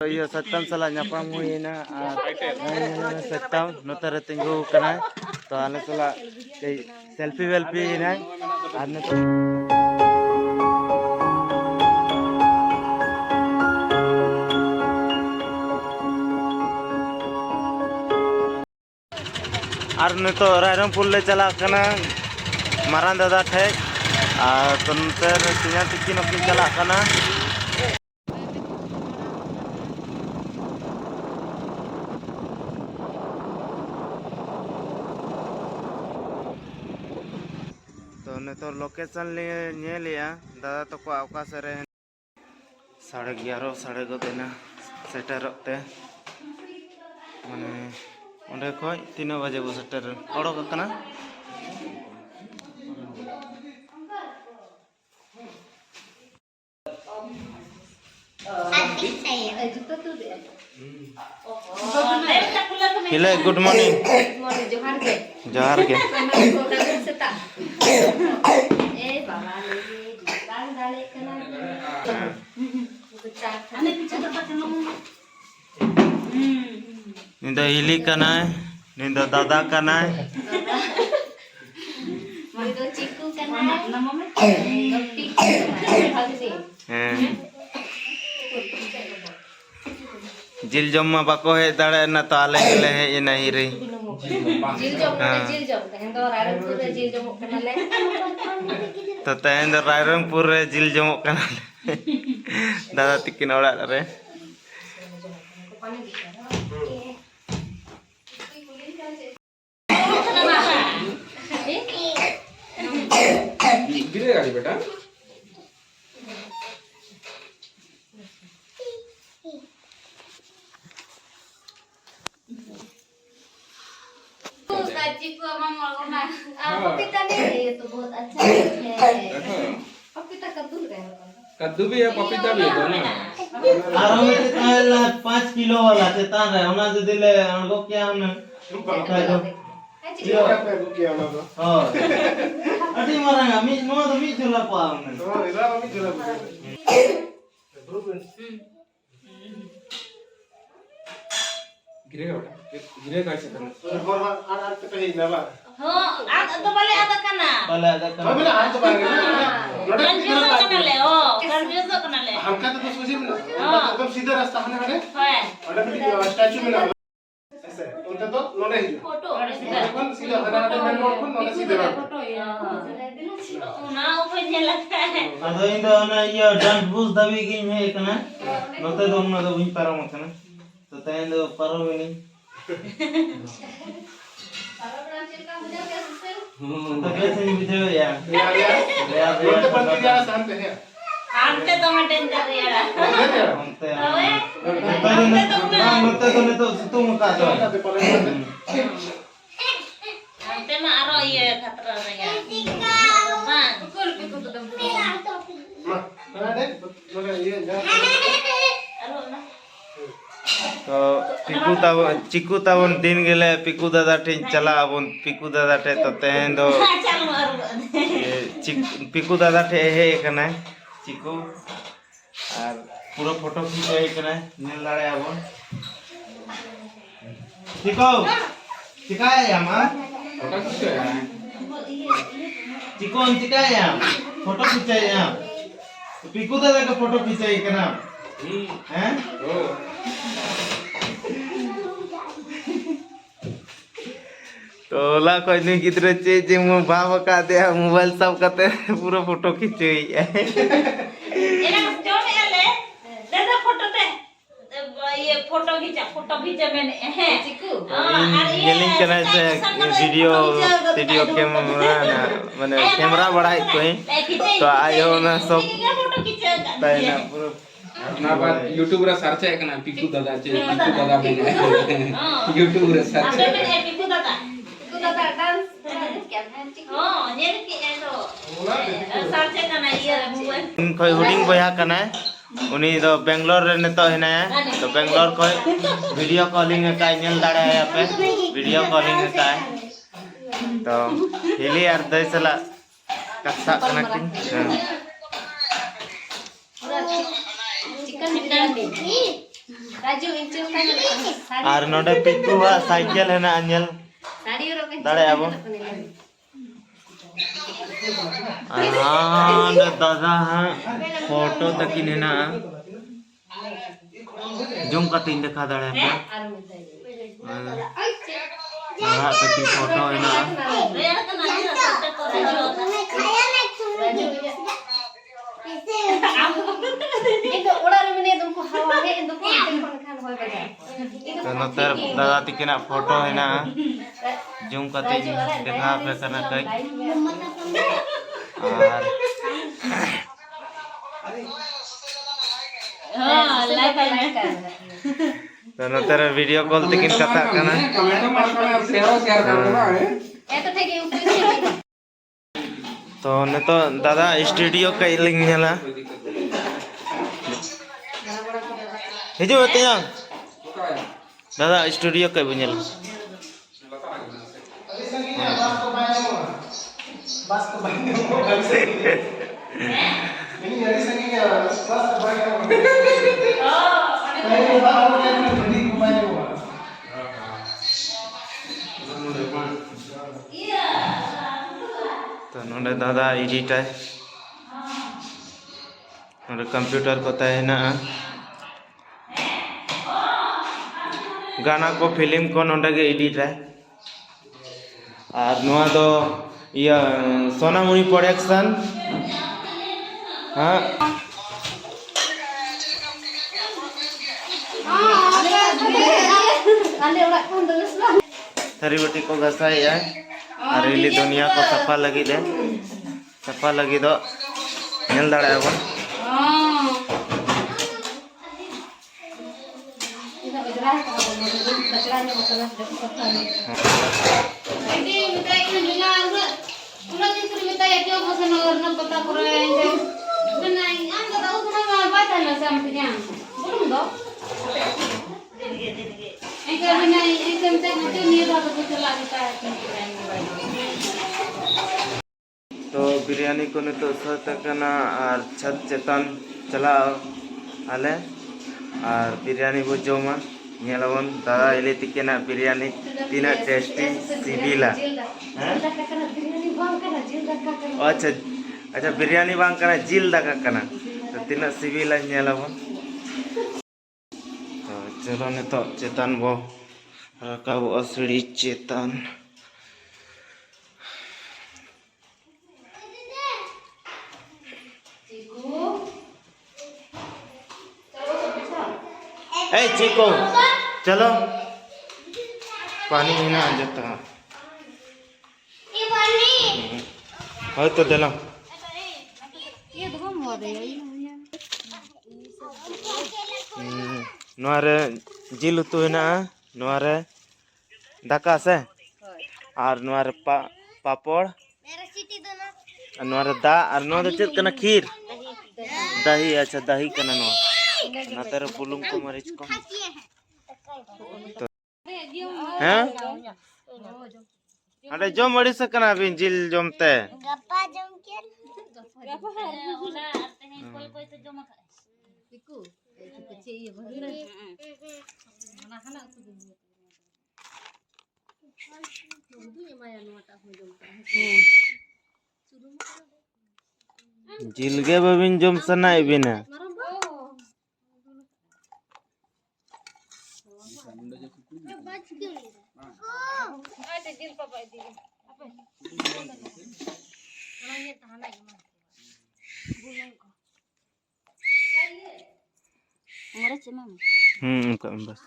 Iya Satam salah nyapam huina Satam notare tinggu kana to ane salah selfie welfie ina ane to ar ne to Rairangpur le chala kana maran dada thek to nter tinya tikin okin chala kana तो ने तो location ले लिया दादा तो को अवकाश रे 11:30 11:30 सेटरते माने ओंडे खय 3 बजे बो सेटर ओडक कना Hile good morning. Good morning Johar ke. Johar ke. Eh baba lagi bang dale kana. Ane picha dapat kana. Ninda hili kana hai. Ninda dada kana hai. Ninda chiku kana hai. Nama me. Gopi kana hai. जिल जम में बाको है दाड़े ना तो आले गले है ये नहीं रे जिल तहन तो रायरंगपुर रे जिल जम कनाले तो तहन तो रायरंगपुर रे जिल जम कनाले दादा तिकिन ओड़ा रे गिरेगा नहीं बेटा पपीता नहीं है ये तो बहुत अच्छा है पपीता कद्दू है कद्दू भी है पपीता भी है दोनों आराम से ताला 5 किलो वाला से तार है ओना जो दिले अणगो क्या हमने खाई दो यो पे क्या वाला तो हां अटी मारेगा मी नो तो मी चला पा हमने तो इधर मी चला गिरेगा बेटा गिरेगा कैसे करना और आज तो कहीं ना बा हां आज तो पहले आधा करना मैंने आज तो बाहर कंफ्यूज करना ले ओ कंफ्यूज करना ले हमका तो सोची एकदम सीधा रास्ता है ना हां ऑटोमेटिक स्टैचू में ना ऐसे उनका तो नोने ही फोटो कौन सीधा हनाटे में नोट कौन नोने सीधा फोटो हां ना ऊपर जे लगता है अदो इंदो ना ये डांस बूस दबी गई है कना नोते दो ना तो वही पारो मत ना तो तैन दो पारो में नहीं तो कैसे नहीं बिछो यार तो बंद यार शांत है आंटे तो मैं डेंजर यार आंटे तो तुम का दो आंटे में आरो ये खतरा रे यार हां बिल्कुल बिल्कुल तो ना दे मगर ये जा आरो ना तो चिकू ताबन दिन गेले पिकू दादा ठे चला अबन पिकू दादा ठे तो तेन दो पिकू दादा ठे हे कना चिकू और पूरा फोटो खींचे हे कना नेल लाड़े अबन चिकू चिकाय यामा फोटो खींचे चिकू हम चिकाय याम फोटो खींचे याम पिकू दादा का फोटो खींचे कना हैं ओ तो ला कोई नहीं किधर चे जे मो भाव का दे मोबाइल सब कते पूरा फोटो खींचे एना जो ले दादा फोटो दे ये फोटो खींचा मैंने है चिकू हां ये लिंक करना से वीडियो कैमरा ना माने कैमरा बढ़ाई कोई तो आयो ना सब फोटो खींचा ना पूरा अपना बात YouTube रे सर्च है कना पिकू दादा चे पिकू दादा में YouTube रे सर्च है पिकू दादा डांस क्या है हां ये के तो सर्च है कना ये मोबाइल कोई हुडिंग बया कना उनी तो बेंगलोर रे ने तो है ना तो बेंगलोर कोई वीडियो कॉलिंग का नेल दाड़ा है पे वीडियो कॉलिंग का तो हिली यार दैसला कसा कना चिकन और नोडे पिकू साइकिल है ना अंजल दाड़े अब हाँ दादा हाँ फोटो तक ही ना जूम का तीन देखा दाड़े पे दादा तक की फोटो है ना नोतर दादा तिकना फोटो है ना जूम का तीन देखा पे करना कई और तो नोतर वीडियो कॉल तिकिन कथा करना तो ने तो दादा स्टूडियो कई लिंगला हिजु तेया दादा स्टूडियो कई बुझल तो नोडे दादा एडिट है नोडे कंप्यूटर को तय ना गाना को फिल्म को नोडे के एडिट है और नुआ दो ये सोनामुनी प्रोडक्शन हाँ थरी बटी को घसाई है और इली दुनिया को सफा लगी दे सफा लगी दो नेल दाड़ा बन तो बिरयानी को ने तो सतकना और छत चेतन चला आले और बिरयानी को जोमा नेलवन दादा इले तिकेना बिरयानी तीना टेस्टी सिबिला अच्छा अच्छा बिरयानी बांग कना जिल दाका कना तो तीना सिबिला नेलवन तो चलो ने तो चेतन बो रकाब असड़ी चेतन ए चिको चलो पानी ना आ जाता है तो दिला नोरे जिल उतु है नोरे दाका से और नोरे पापड़ नोरे दा और नो चेत कना खीर दही अच्छा दही कना नो ना तेरे बुलुंग को मरीच को हैं अरे जो मरी से कना बिन जिल जमते गप्पा जम के गप्पा ओला आते हैं कोई कोई तो जम पिकू कुछ ये भर ना खाना जिल के बबिन जम सनाई बिना बस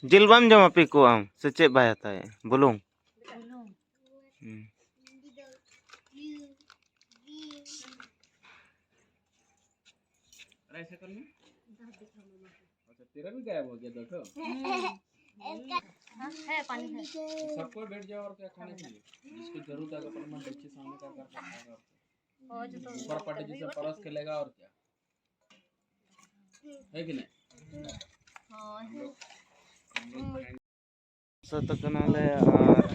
जिलबम जमा पिको आम सचे बाया था बोलूं ऐसे कर ले अच्छा तेरा भी गायब हो गया देखो है पानी है सबको बैठ जाओ और क्या खाने के लिए जिसको जरूरत है अपन मन बच्चे सामने कर खाएगा और जो तो ऊपर पटे जैसे परस के लेगा और क्या है कि नहीं सत कनाले और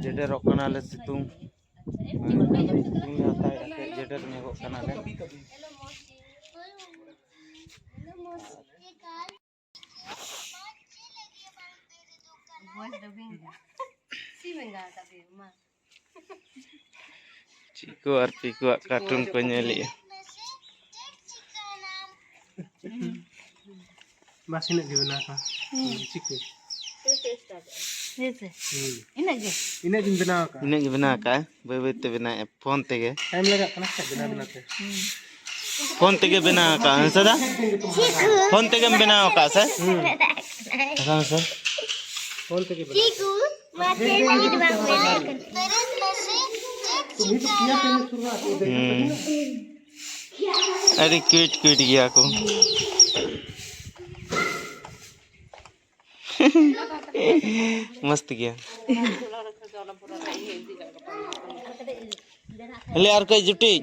जेडर कनाले सितुंग जेडर में हो कनाले चिको और पिको कार्टून को नेली masih nak gimana kah ciku ini gimana kah ini gimana kah bebe te bina phone tege time laga kana bina te phone tege bina kah sada phone tege bina kah sir kah sir phone tege bina Ciku, mati lagi di bangku ini. तुम्ही तो किया पहले शुरुआत हो गई अरे cute cute गया को मस्त गया ले यार कोई जुटी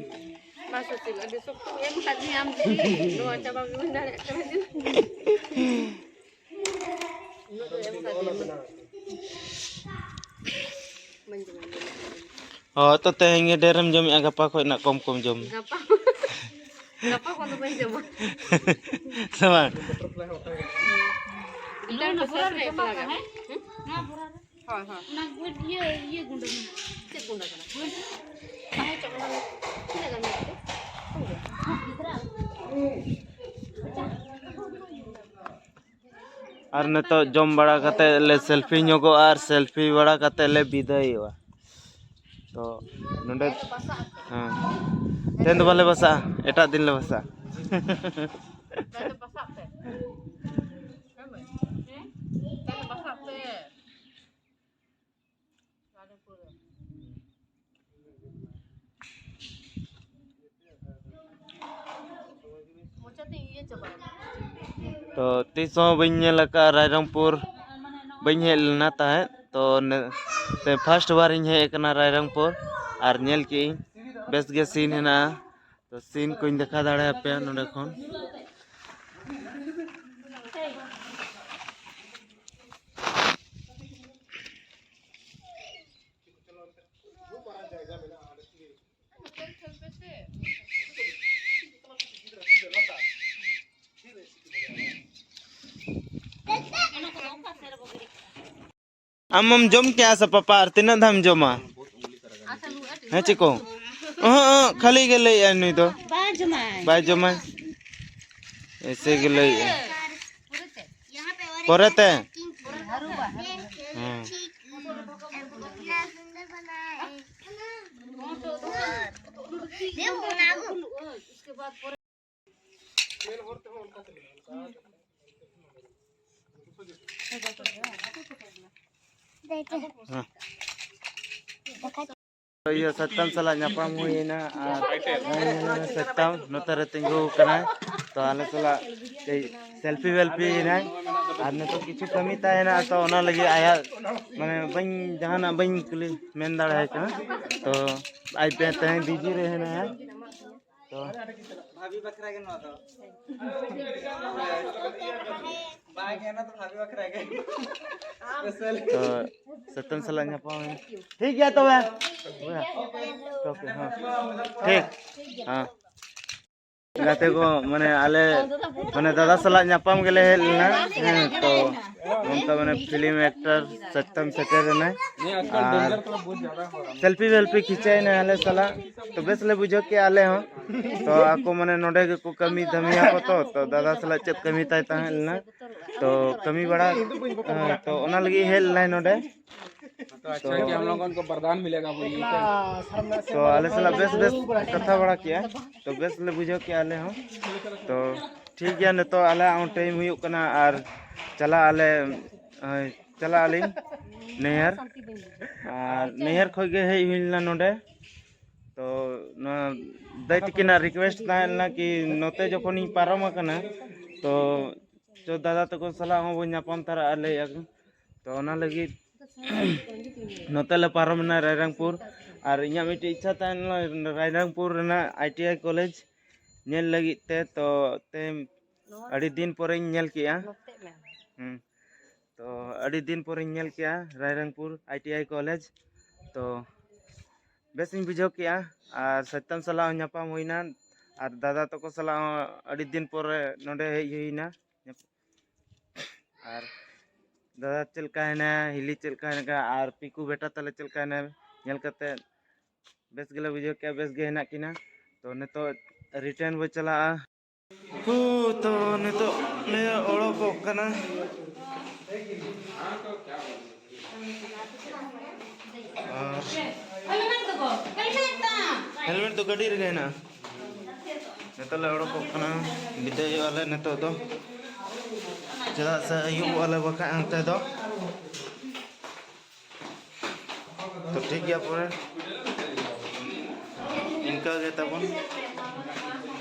oh तो तेहेंगे डेरम जम या गपा खोय ना कम कम जम Gapa kau tu macam mana? sama Ikan besar ni apa lagi? Haa haa. Nak buat ye gunda mana? Cek gunda kana. Kamu cakap mana? Tidak kan itu? और न तो जम बड़ा कते ले सेल्फी ᱧᱚᱜᱚ और सेल्फी बड़ा कते ले बिदायवा तो नोंडे हां तेन दो बाले बसा एटा दिन ले बसा Dah pasak teh. Kamu? Dah pasak teh. Ada pula. Macam ni ye coba. तो तीसो बन्ने का रायरंगपुर बन्ने लेना था तो ते फर्स्ट बार इन है एकना रायरंगपुर और नेल की बेस गे सीन है ना तो सीन को देखा दाड़े पे नोडे खन अमम जम क्या सा पापा तीन धाम जमा है चिको खाली के ले नहीं तो बाय जमा ऐसे के ले परते तो ये सत्तम सला ᱧᱟᱯᱟᱢ हुईना और सत्तम नोतरे तिंगु कना तो आले सला सेल्फी वेल्फी ना और न तो किछु कमी ताहेना तो ओना लगी आया माने बन जहाना बन कुली मेन दाड़ा है तो आई पे तहे बिजी रहना है तो भाभी बकरा के न तो बाय के ना तो भाभी बकरा के तो सत्तम सला ᱧᱟᱯᱟᱢ ठीक है तो ठीक हाँ गाते को माने आले माने दादा सला ᱧᱟᱯᱟᱢ गेले हेलना तो उनका माने फिल्म एक्टर सत्यम सेटेरना सेल्फी वेल्फी खिंचाई ना आले सला तो बेस ले बुझो के आले हो तो आको माने नोडे को कमी धमिया को तो दादा सला चेत कमी ताई ताहेलना तो कमी बड़ा तो ओना लगी हेल ना नोडे तो अच्छा कि हम लोगों को वरदान मिलेगा वो ये तो आले सला बेस बेस कथा बड़ा किया तो बेस ले बुझो के आले हो तो ठीक है न तो आले टाइम हुई कना और चला आले नहर और नहर खो गे हे हुईना नोडे तो दाई तकिना रिक्वेस्ट ताहेलना कि नोते जखन इन पारम कना तो जो दादा तको सला हो बो ᱧᱟᱯᱟᱢ तारा आले तो ओना लगी नोते ले पारम ना रायरंगपुर और इኛ मिट्टी इच्छा तान रायरंगपुर ना ITI college nyel lagi te to te adi din poreñ nyel kiya तो अड़ी दिन पर nyel किया रायरंगपुर ITI कॉलेज तो बेस इन बुझाव किया और सत्यम सला ᱧᱟᱯᱟᱢ हुईना और दादा तको सला अड़ी दिन पर नोडे हेज हुईना और दादा चलका है हिली चलका है और पिकू बेटा तले चलका है nyel कते बेस गले बुझाव किया बेस गे हेना किना तो नितो रिटर्न बो चला तो नितो ले ओड़ोको कना हेलमेट तो गड्डी रे ना नेतो ले ओड़ोको कना विदाय वाले नेतो दो चला से अयुब वाले बका अंते दो तो ठीक गया पूरे इनका गे तबन